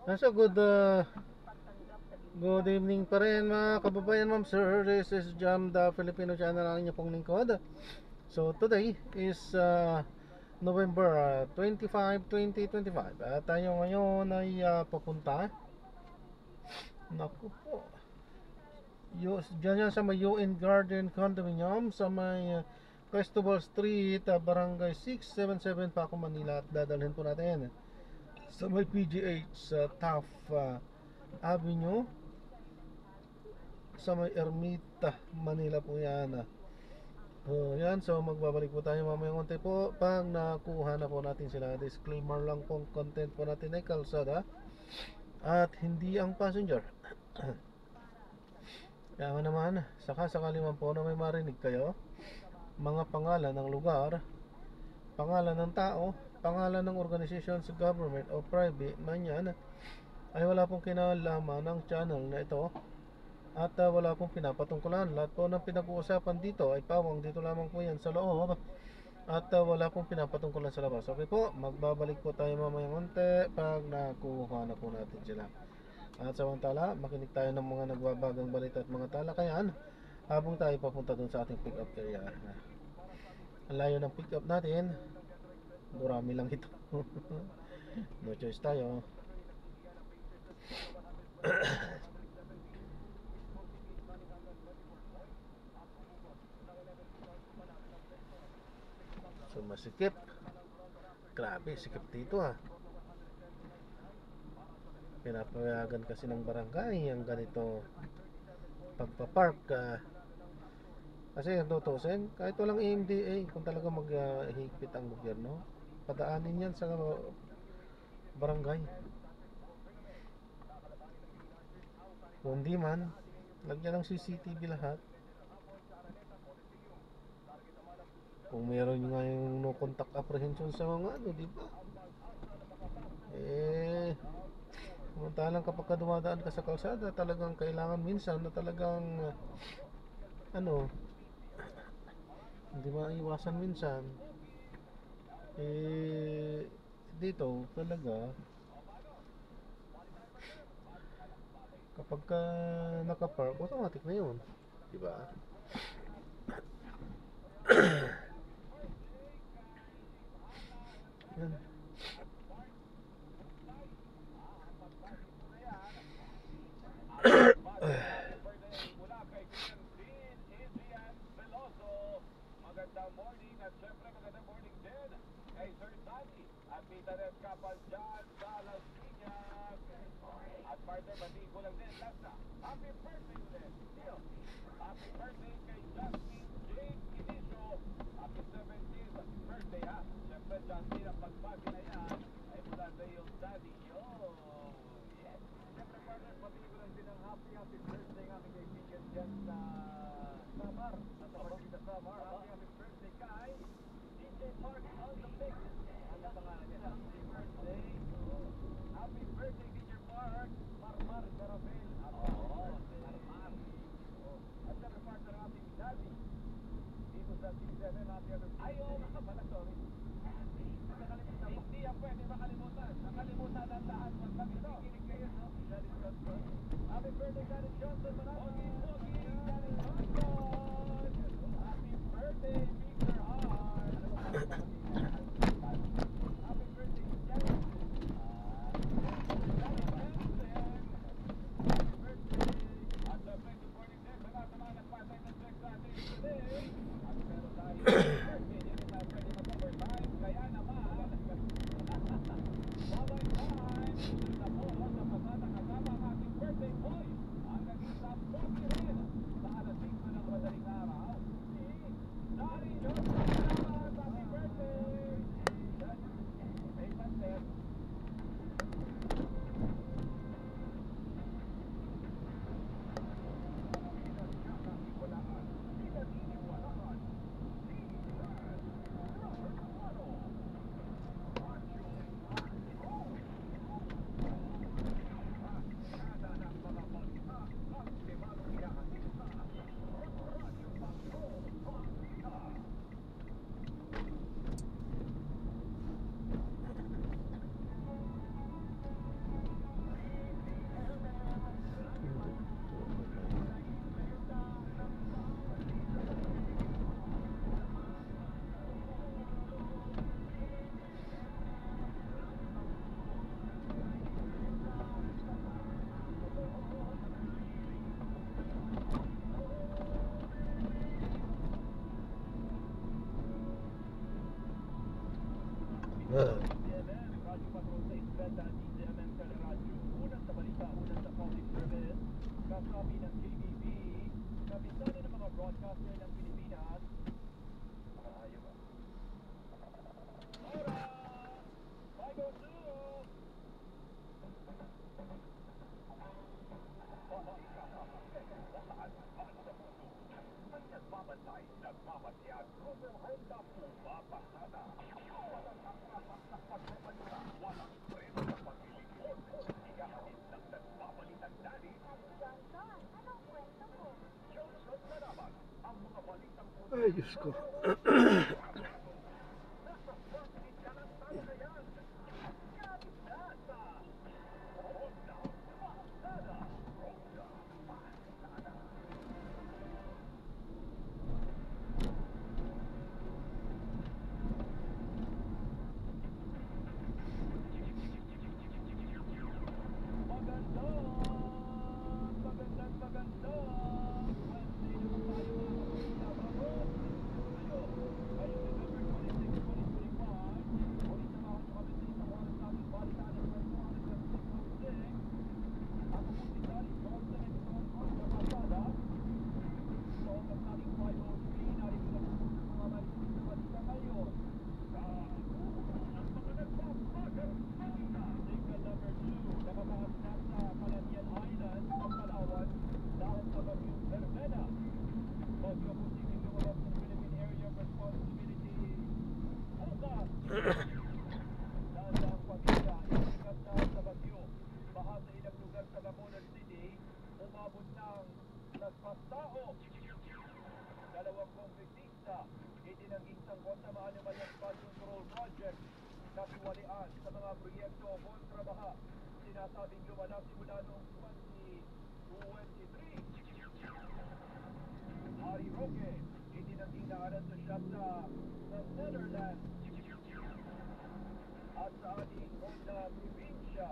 So good evening pa rin mga kababayan, ma'am sir. This is Jam, the Filipino channel, ang inyo pong lingkod. So today is November 25, 2025. At tayo ngayon ay papunta. Naku po. Diyan yan sa may UN Garden Condominium sa may Festival Street, Barangay 677, Paco, Manila. At dadalhin po natin sa may PGH sa Taft Avenue sa may Ermita, Manila po yan. Yan, so magbabalik po tayo mamaya konti po pag nakuha na po natin sila. Disclaimer lang pong content po natin ay kalsada at hindi ang passenger. Kaya naman, sakali man po na may marinig kayo, mga pangalan ng lugar, pangalan ng tao, pangalan ng organisasyon sa government o private man yan, ay wala pong kinalaman ng channel na ito. At wala pong pinapatungkulan. Lahat po ng pinag-uusapan dito ay pawang dito lamang po yan sa loob. At wala pong pinapatungkulan sa labas. Okay po, magbabalik po tayo mamaya konti pag nakuha na po natin sila. At samantala, makinig tayo ng mga nagbabagang balita at mga talakayan habang tayo papunta dun sa ating pick-up area. Ang layo ng pick-up natin, durami lang ito. No choice tayo. So masikip. Grabe, sikip dito Pinapayagan kasi ng barangay ang ganito pagpapark kasi tutusin kahit walang EMDA, kung talaga maghigpit ang gobyerno, padaanin yan sa barangay. Kung hindi man, lagyan ng CCTV lahat. Kung meron nga yung no contact apprehension sa mga di ba? Samantalang kapag dumadaan ka sa kalsada, talagang kailangan minsan na talagang hindi maiwasan minsan. Dito talaga kapag ka nakapark, automatic na yun, di ba? Yan. Magandang morning at syempre magandang morning din kay Sir Sunny at Peter S. Kapal dyan sa Las Piñas. At partner, batiin ko lang din last happy birthday ulit. Happy birthday kay Justin J. Inicio. Happy 17th birthday Syempre Justin, ang pagbati na yan ay mula sa iyong daddy. Yes. Syempre partner, batiin ko lang din ang happy birthday ng aming kaibigan dyan sa Samar. Sa Marquita Samar. Happy birthday kay DJ Mark on the mix. Ano pangalan niya? Happy birthday. Happy birthday DJ Mark. Marmar Garabel. Marmar. At syempre partner ng ating daddy. Dito sa C7, happy birthday. Ayaw, nakapala, sorry. Nakalimutan. Hindi yan pwede makalimutan. Nakalimutan ang lahat. Pag magkikinig kayo, no? Daddy Johnson. Happy birthday, Daddy Johnson. Pogi, Daddy Johnson. Happy birthday, Victor Hart. Happy birthday, Jenny. Daddy Benson. Happy birthday. At syempre, good morning din sa lahat ng mga nagpatay ng check sa atin today. At meron tayo birthday. Hindi tayo pwede mag-overtime. Kaya naman, bye-bye time. Ito na po sa pasada kasama ang ating birthday boy. Ang naging sa Benta DZMM Teleradyo. Unang sa balita, unang sa public service. Kasabi ng KBB, kapisanan ng mga broadcaster ng Pilipinas. Ayaw ba? Ora! 502! May nagbabantay, nagmamatiyag, rumurenda, pumapasada. Walang akrapak sa pagbabalita, walang preno sa paglilingkod. Iyahatid ng nagbabalitan dali. Johnson, anong kwento mo? Johnson na naman ang mga balitang Ay, Diyos ko. nasa front ka lang tayo na yan. Nasa Ronda Pasada. Ronda Pasada. Dalawang kongresista itinangging sangkot sa Maanamayang Flood Control Project na siwalian sa mga proyekto kontra baha. Sinasabing lumala simula noong 2023. Harry Roque itinangging naaresto siya sa Netherlands at sa ating Honda probinsya.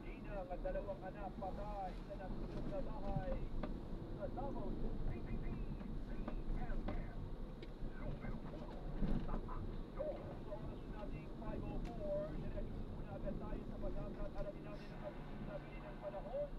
Inang at dalawang anak patay sa nasunog na bahay sa Davao. PPP, CMM, numero 1 sa aksyon. Sa oras nating 5:04, diretso muna agad tayo sa pag-asa at alamin natin ang magiging sabi ng panahon.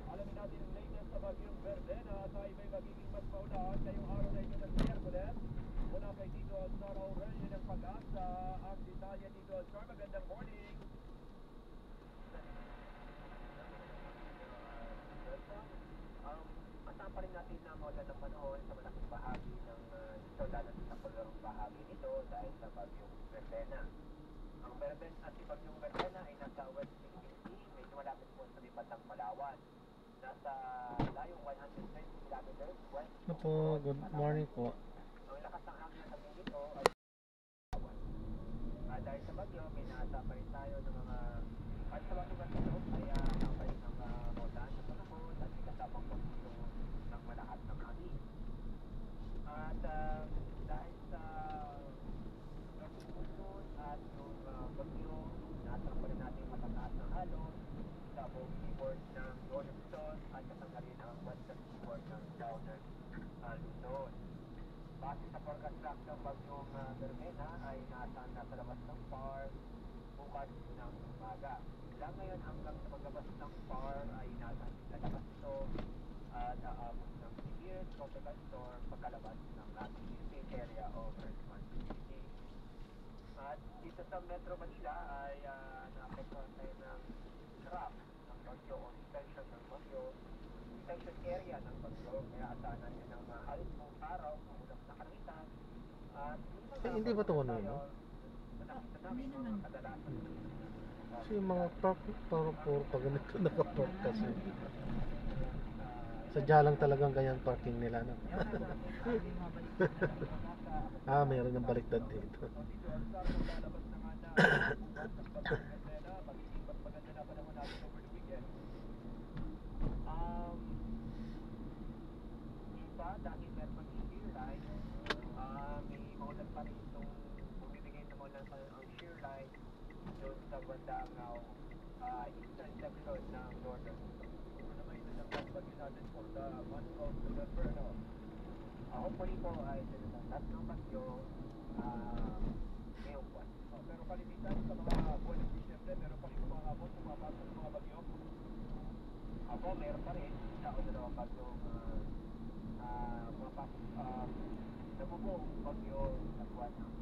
Alamin natin ang latest sa bagyong Verdena at tayo may magiging mas maulan ngayong araw na ito ng Miyerkules. Mula kay Tito Alzar Aurelio ng Pag-asa, ang detalye Tito Alzar. Magandang morning. Asahan pa rin natin na magandang panahon sa malaking bahagi ng ito, lalo sa paglarong bahagi nito dahil sa bagyong Verdena. Ang Verdena at si bagyong Verdena ay nasa West Philippine Sea, medyo malapit po sa may bandang Palawan. Nasa layong 120 kilometers west. Opo, good morning po. Ang lakas ng hangin sa tingin nito ay Palawan. Dahil sa bagyo, may naasa pa rin tayo ng mga at sa bagyo ito ay nakapay ng motan sa panahon at may kasabang pagpulo ng malakas ng hangin. At dahil sa pagpupunod at yung bagyo, nasa pa rin natin matataas ng alon sa buong seaboard ng Northern Luzon at kasama rin ang western seaboard ng Southern Luzon. Base sa forecast track ng bagyong Verdena ay nasa labas ng farm bukas ng umaga. Mula ngayon hanggang sa paglabas ng farm ay nasa lalabas ito at aabot ng severe tropical storm pagkalabas ng ating state area of responsibility. At dito sa Metro Manila ay naapektuhan tayo ng trap ng bagyo o detention ng bagyo, detention area ng bagyo. Kaya asahan natin ng halos buong araw ng ulap na kalangitan. At Hindi ba ito ano, no? nakita namin mga kadalasan Kasi yung mga park, parang puro pa ganito nakapark kasi. Sadya lang talagang ganyan parking nila, no? Mayroon ng baliktad dito. Iba, dahil meron pang shear line, may maulan pa rin itong bumibigay na maulan pa ang shear line doon sa bandang eastern section ng northern. Ano naman ito ng bagyo natin for the month of November, no? hopefully po ay lahat ng bagyo ngayong buwan. Pero kalimitan sa mga buwan ng Disyembre, meron pa rin umahapon, pumapasok ng mga bagyo. Ako, meron pa rin. Isa o dalawang bagyong pumapasok. Nabubuong bagyo sa buwan ng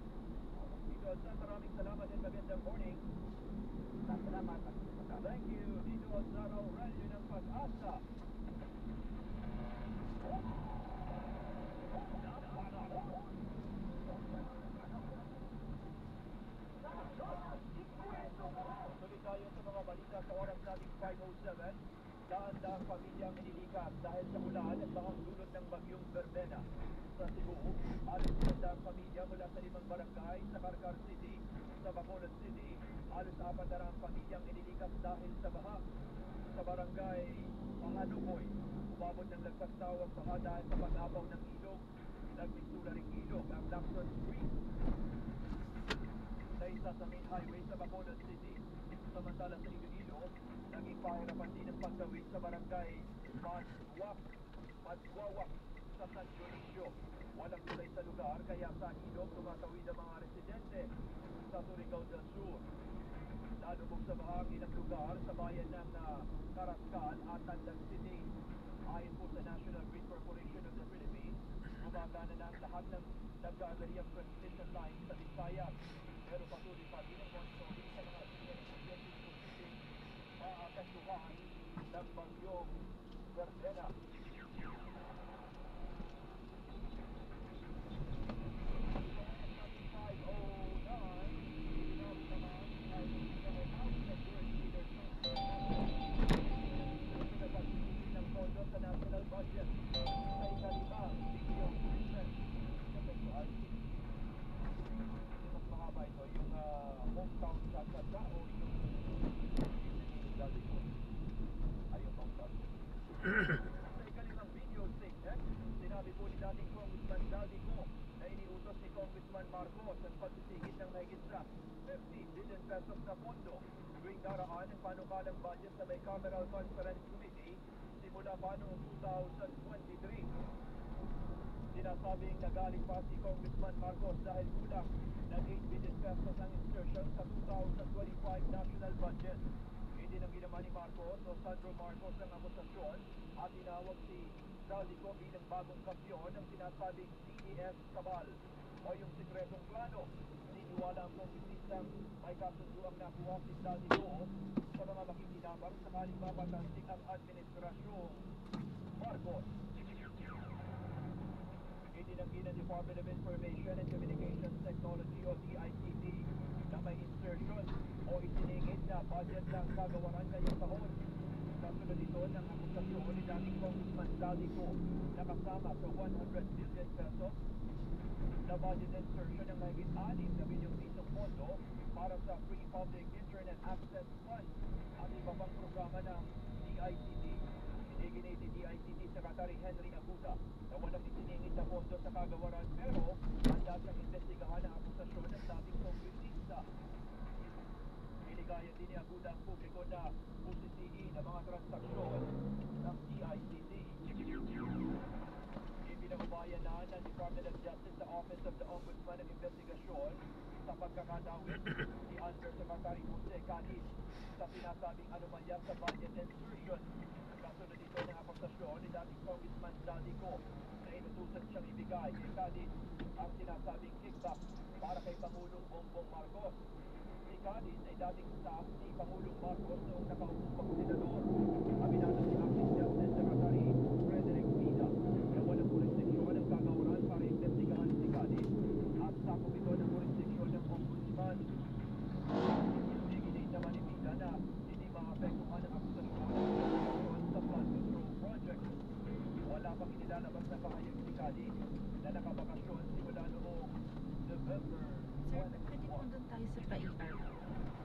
Dito sa maraming salamat and magandang morning. salamat. Thank you. Dito sa Aurelio ng Pag-asa. Tuloy tayo sa mga balita sa oras nating 5:07. Daan-daang pamilyang inilikas dahil sa ulan at bahang dulot ng bagyong Verbena. Sa Cebu, halos 100 pamilya mula sa 5 barangay sa Carcar City, sa Bacolod City, halos 400 pamilyang inilikas dahil sa baha. Sa barangay Pangalukoy, umabot ng lagpas tao ang baha dahil sa pag-apaw ng ilog. Nagpintula ring ilog ang Lacson Street sa isa sa main highway sa Bacolod City. Samantala sa Iloilo, naging pahirapan din ang pagtawid sa barangay Madwawak sa San Dionisio. Walang tulay sa lugar kaya sa ilog tumatawid ang mga residente sa Surigao del Sur. Lalubog sa bahang ilang lugar sa bayan ng Carascal at Tandag City. Ayon po sa National Grid Corporation of the Philippines, gumagana na ang lahat ng nag-aalariyang transmission lines sa Visayas. Pero patuloy pa din ang monitoring sa mga posibleng maapektuhan ng bagyong Verbena. Sa national budget ay kalimang bilyong pesos. Mas mahaba ito, yung hometown sa Sada o yung ayun hometown. Sa ikalimang video statement, sinabi po ni dating Congressman Daddy Ko na iniutos ni Congressman Marcos ang pagsisigit ng mahigit sa 50 billion pesos na pondo tuwing daraan ang panukalang budget sa Bicameral Conference Committee simula pa noong 2023. Sinasabing nagaling pa si Congressman Marcos dahil kulang ng 8 billion pesos ang insertion sa 2025 national budget. Hindi nang ginawa ni Marcos o Sandro Marcos ang akusasyon at tinawag si Zaldico bilang bagong kampiyon ng sinasabing CES Cabal o yung sikretong plano. Niniwala ang kongresistang may kasunduang nakuha si Zaldico sa mga makikinabang sakaling mapatansik ang administrasyong Marcos. Itinanggi ng Department of Information and Communications Technology o DICT na may insertion o isiningit na budget ng kagawaran ngayong taon. Kasunod ito ng akusasyon ni dating Congressman Zaldico na kasama sa 100 billion pesos na budget insertion ng mahigit 6 na bilyong pisong pondo para sa Free Public Internet Access Fund at iba pang programa ng DICT. Iginit ni DICT Secretary Henry Aguda na walang isiningit na pondo sa kagawaran pero handa siyang investigahan ang akusasyon ng dating kongresista. Iligaya din ni Aguda ang publiko na pusisiin ang mga transaksyon ng DICT. Ipinababayan na ng Department of Justice sa Office of the Ombudsman ng investigasyon sa pagkakadawit ni Undersecretary Jose Cadiz sa sinasabing anomalya sa budget insertion. Kasunod ito ng akusasyon ni dating Congressman Zaldico na inutusan siyang ibigay kay Cadiz ang sinasabing kickback para kay Pangulong Bongbong Marcos. Si Cadiz ay dating staff ni Pangulong Marcos noong nakaupo pang senador. Aminado si Acting Justice Secretary Frederick Vida na walang jurisdiksyon ang kagawaran para investigahan si Cadiz at sakop ito ng jurisdiksyon ng Ombudsman. Iginit naman ni Vida na hindi maapektuhan ang akusasyon sa flood control project. Wala pang inilalabas na pahayag si Cadiz na nakabakasyon simula noong November 21. Sir, pwede po doon tayo sa pa-ER.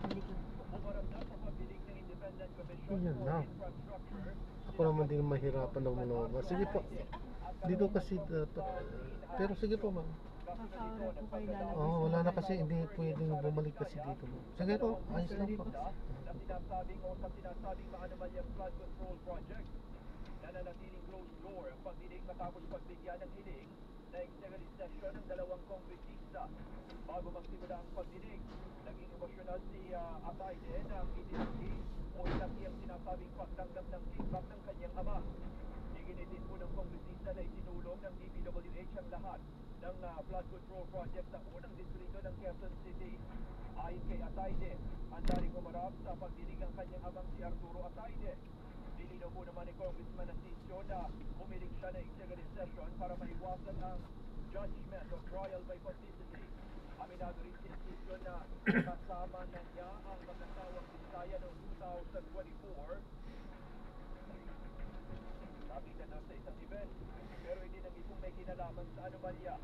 Malikot po. Umarap na sa pagdinig ng Independent Commission Ayun for na. Infrastructure. Ako naman din mahirapan ng lumabas. Sige po. Dito kasi pero sige po ma'am. Kakaura po kayo lalabas. Oh, wala na kasi hindi pwedeng bumalik kasi dito. Sige po, ayos lang po. Na sinasabing o sa sinasabing maanomalyang flood control project na nanatiling closed door ang pagdinig matapos pagbigyan ng hiling na executive session ng dalawang kongresista. Bago magsimula ang pagdinig, naging emosyonal si Atayde nang itinanggi o ilaki ang sinasabing pagtanggap ng kickback ng kanyang ama. Iginitin po ng kongresista na itinulong ng DPWH ang lahat ng flood control project sa unang distrito ng Quezon City. Ayon kay Atayde, handa ring humarap sa pagdinig ang kanyang amang si Arturo Atayde. Nilinaw po naman ni Congressman Asisio na humiling siya ng executive session para maiwasan ang judgment o trial by publicity. Aminado rin si Asisio na kasama na niya ang mag-asawang Bisaya noong 2024. Nakita daw sa isang event, pero hindi nang itong may kinalaman sa anomalya.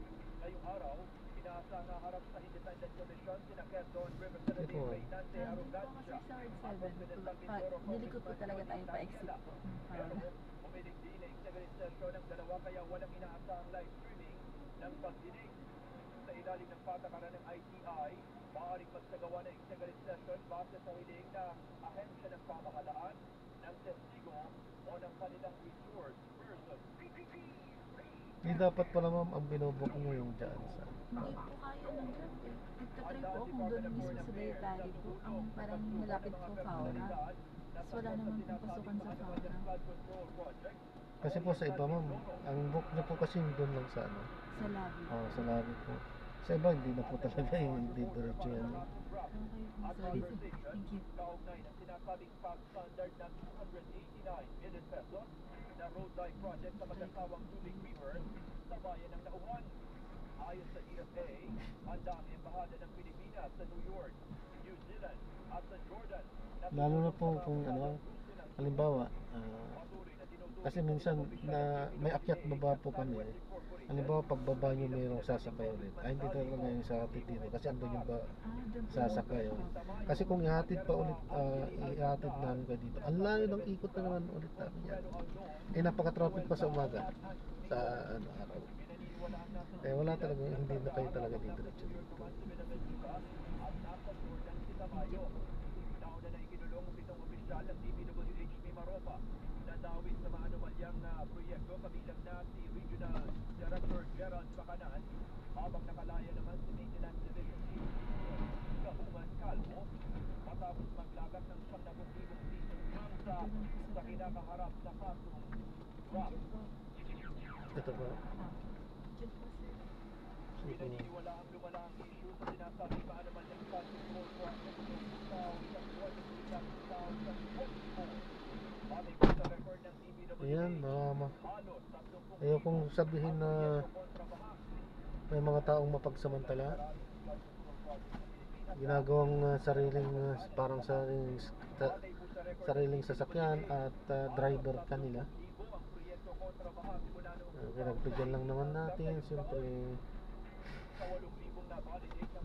Ngayong araw, inaasang harap sa Independent Commission sina Quezon Representative Reynante Doon po Arrogancia. kasi sa 7, nilikot po talaga tayo pa-exit po. Pero umilig din na executive session ng dalawa kaya walang inaasahang live streaming ng pagdinig. Sa ilalim ng patakaran ng ITI, maaaring magsagawa ng executive session base sa hiling ng ahensya ng pamahalaan, ng testigo o ng kanilang resource person. Di dapat pala ma'am ang binubok mo yung dyan sa... Hindi po kaya ng grab eh. Nagtatry po akong doon mismo sa dietary po. Ang parang malapit po Fauna. Tapos wala naman pong pasukan sa Fauna. Kasi po sa iba ma'am, ang book niya po kasi doon lang sa ano. Sa lobby. Sa labi po. Sa iba hindi na po talaga yung hindi diretso yan. Okay po, sorry. Thank you. Kaugnay ng sinasabing pag standard na 289 million pesos na road dike project sa mag-asawang Tubig River sa bayan ng Nauhan. Ayon sa EFA, handa ang embahada ng Pilipinas sa New York, New Zealand at sa Jordan. Lalo na po kung ano, halimbawa, kasi minsan na may akyat baba po kami. Halimbawa pagbaba nyo mayroong sasakay ulit. Ay hindi talaga ngayon sa hatid dito kasi andun yung ba Doon po. sasakay. Kasi kung ihatid pa ulit, ihatid namin kayo dito. Ang layo ng ikot na naman ulit namin yan. Eh napaka-traffic pa sa umaga. Sa ano, araw. Eh wala talaga, hindi na kayo talaga dito. Nauna na ikinulong pitong opisyal ng DPWH Mimaropa na dawit sa mga anomalyang proyekto kabilang na si Regional Director Gerald Bacanan, habang nakalaya naman si Maintenance Division Chief Kahungan Calvo matapos maglagak ng 10,000 pisong mangsa sa kinakaharap na kasong drop. Ito po. Diyan po sir. Pinaniniwala ang lumala ang issue sa sinasabing maanomalyang flood control project noong 2024. Batay po sa record ng DPWH, Ayan, halos 30 ayokong sabihin na may mga taong mapagsamantala. Ginagawang parang sariling sasakyan at driver kanila. Pinagbigyan lang naman natin, siyempre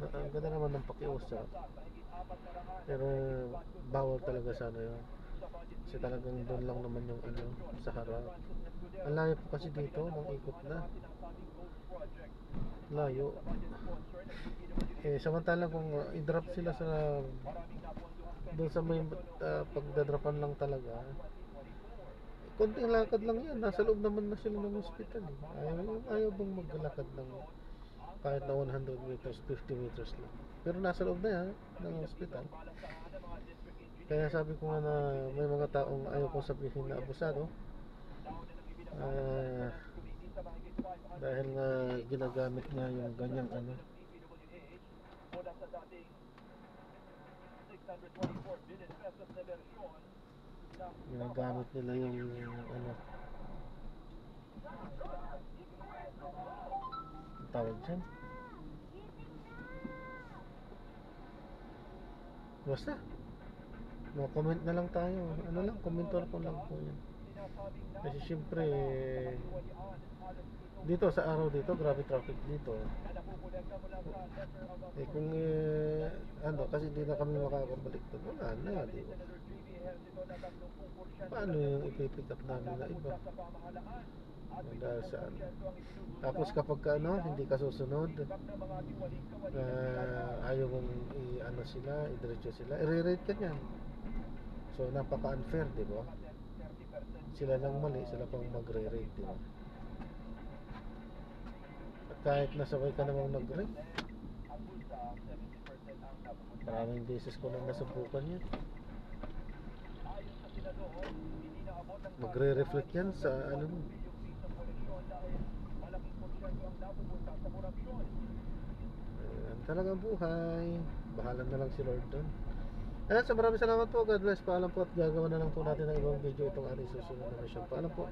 ang ganda naman ng pakiusap, pero bawal talaga sana yun kasi talagang doon lang naman yung ano sa harap. Ang layo po kasi dito ng ikot na layo samantalang kung i-drop sila sa doon sa may pagdadrapan lang talaga, konting lakad lang yan, nasa loob naman na sila ng hospital ayaw bang maglalakad ng kahit na 100 meters, 50 meters lang, pero nasa loob na yan ng hospital. Kaya sabi ko nga na may mga taong ayaw kong sabihin na abusado dahil nga ginagamit nga yung ganyang ano, ginagamit nila yung ano ang tawag dyan, basta no comment na lang tayo, ano lang, komentar ko lang po yan kasi syempre dito sa araw dito grabe traffic dito kung ano kasi hindi na kami makakabalik doon, wala na di ba? Paano yung ipipick up namin na iba dahil saan, tapos kapag ka, ano, hindi ka susunod ayaw mong i-ano sila, i-diretso sila, i-rate ka nyan, so napaka unfair di ba? Sila lang mali, sila pang magre-rate di ba? kahit nasabay ka namang mag-ring. Ang bulsa, 70% ang napupunta. Maraming beses ko nang nasubukan yun. Ayon sa senador, hindi naabot ang Magre-reflect yan sa ano. yung piso koleksyon dahil malaking porsyento ang napupunta sa korupsyon. Ayan, talagang buhay. Bahala na lang si Lord doon. Ayan, so maraming salamat po. God bless. Paalam po at gagawa na lang po natin ng ibang video itong ating susunod na mission. Paalam po.